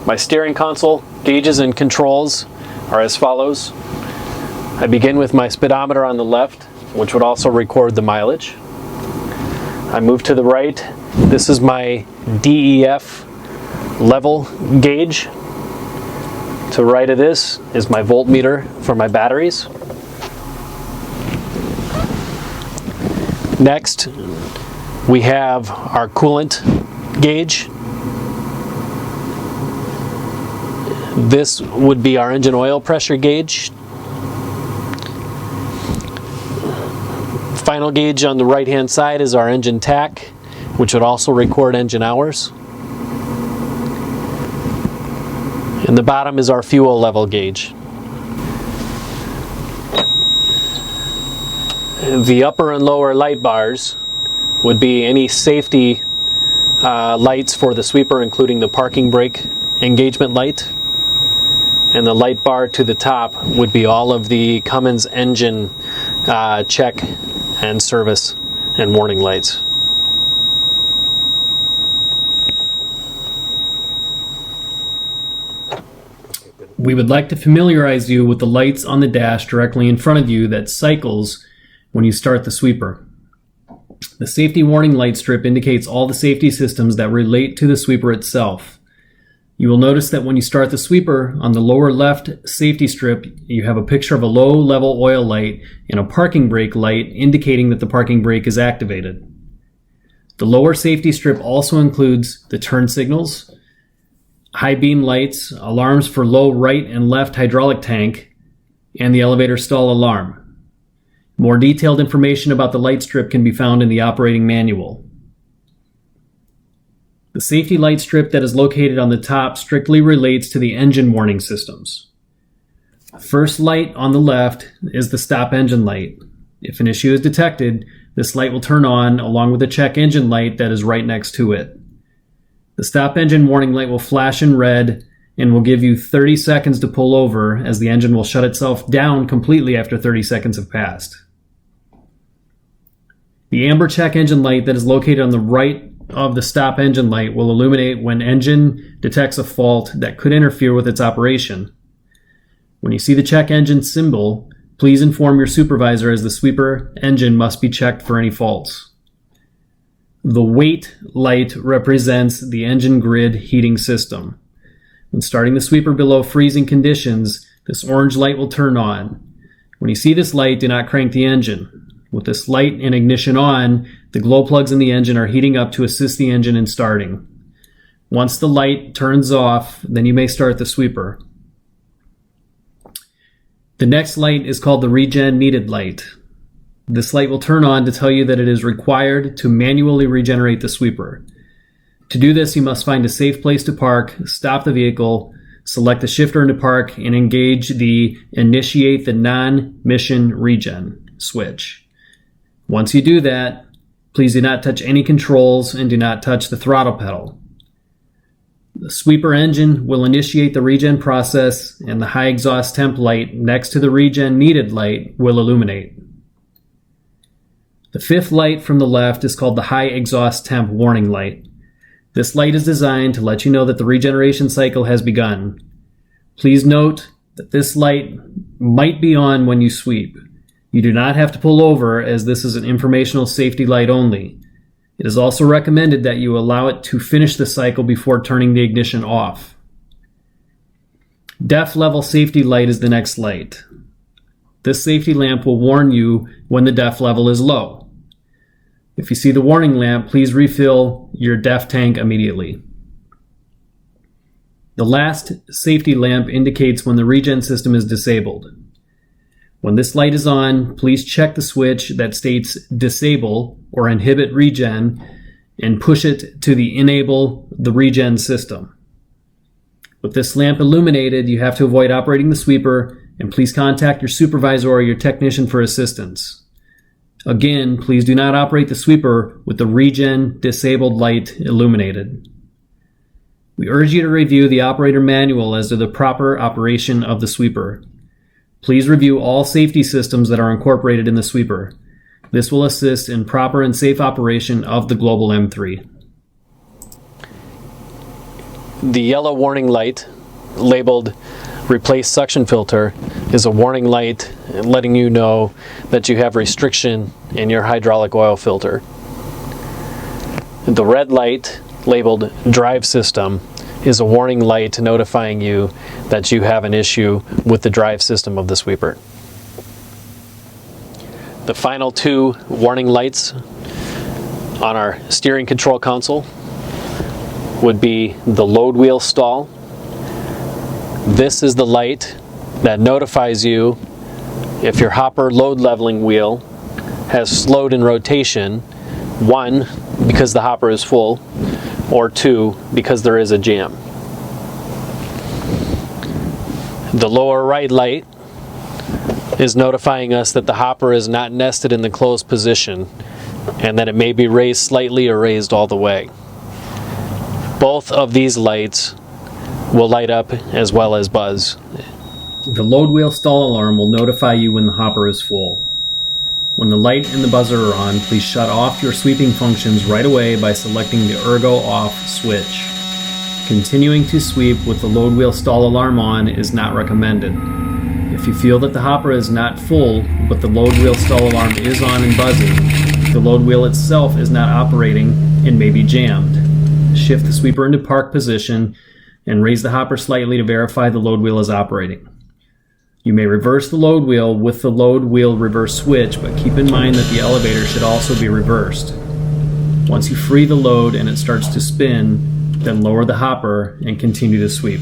My steering console gauges and controls are as follows. I begin with my speedometer on the left, which would also record the mileage. I move to the right. This is my DEF level gauge. To the right of this is my voltmeter for my batteries. Next, we have our coolant gauge. This would be our engine oil pressure gauge. Final gauge on the right hand side is our engine tach, which would also record engine hours. And the bottom is our fuel level gauge. The upper and lower light bars would be any safety lights for the sweeper, including the parking brake engagement light. And the light bar to the top would be all of the Cummins engine check and service and warning lights. We would like to familiarize you with the lights on the dash directly in front of you that cycles when you start the sweeper. The safety warning light strip indicates all the safety systems that relate to the sweeper itself. You will notice that when you start the sweeper, on the lower left safety strip, you have a picture of a low-level oil light and a parking brake light indicating that the parking brake is activated. The lower safety strip also includes the turn signals, high beam lights, alarms for low right and left hydraulic tank, and the elevator stall alarm. More detailed information about the light strip can be found in the operating manual. The safety light strip that is located on the top strictly relates to the engine warning systems. The first light on the left is the stop engine light. If an issue is detected, this light will turn on along with the check engine light that is right next to it. The stop engine warning light will flash in red and will give you 30 seconds to pull over, as the engine will shut itself down completely after 30 seconds have passed. The amber check engine light that is located on the right of the stop engine light will illuminate when engine detects a fault that could interfere with its operation. When you see the check engine symbol, please inform your supervisor, as the sweeper engine must be checked for any faults. The wait light represents the engine grid heating system. When starting the sweeper below freezing conditions, this orange light will turn on. When you see this light, do not crank the engine. With this light and ignition on, the glow plugs in the engine are heating up to assist the engine in starting. Once the light turns off, then you may start the sweeper. The next light is called the regen needed light. This light will turn on to tell you that it is required to manually regenerate the sweeper. To do this, you must find a safe place to park, stop the vehicle, select the shifter into park, and engage the Initiate the Non-Mission Regen switch. Once you do that, please do not touch any controls and do not touch the throttle pedal. The sweeper engine will initiate the regen process, and the high exhaust temp light next to the regen needed light will illuminate. The fifth light from the left is called the high exhaust temp warning light. This light is designed to let you know that the regeneration cycle has begun. Please note that this light might be on when you sweep. You do not have to pull over, as this is an informational safety light only. It is also recommended that you allow it to finish the cycle before turning the ignition off. DEF level safety light is the next light. This safety lamp will warn you when the DEF level is low. If you see the warning lamp, please refill your DEF tank immediately. The last safety lamp indicates when the regen system is disabled. When this light is on, please check the switch that states Disable or Inhibit Regen and push it to the Enable the Regen system. With this lamp illuminated, you have to avoid operating the sweeper, and please contact your supervisor or your technician for assistance. Again, please do not operate the sweeper with the Regen disabled light illuminated. We urge you to review the operator manual as to the proper operation of the sweeper. Please review all safety systems that are incorporated in the sweeper. This will assist in proper and safe operation of the Global M3. The yellow warning light labeled replace suction filter is a warning light letting you know that you have restriction in your hydraulic oil filter. The red light labeled drive system is a warning light notifying you that you have an issue with the drive system of the sweeper. The final two warning lights on our steering control console would be the load wheel stall. This is the light that notifies you if your hopper load leveling wheel has slowed in rotation, 1, because the hopper is full, or 2, because there is a jam. The lower right light is notifying us that the hopper is not nested in the closed position and that it may be raised slightly or raised all the way. Both of these lights will light up as well as buzz. The load wheel stall alarm will notify you when the hopper is full. When the light and the buzzer are on, please shut off your sweeping functions right away by selecting the Ergo Off switch. Continuing to sweep with the load wheel stall alarm on is not recommended. If you feel that the hopper is not full, but the load wheel stall alarm is on and buzzing, the load wheel itself is not operating and may be jammed. Shift the sweeper into park position and raise the hopper slightly to verify the load wheel is operating. You may reverse the load wheel with the load wheel reverse switch, but keep in mind that the elevator should also be reversed. Once you free the load and it starts to spin, then lower the hopper and continue to sweep.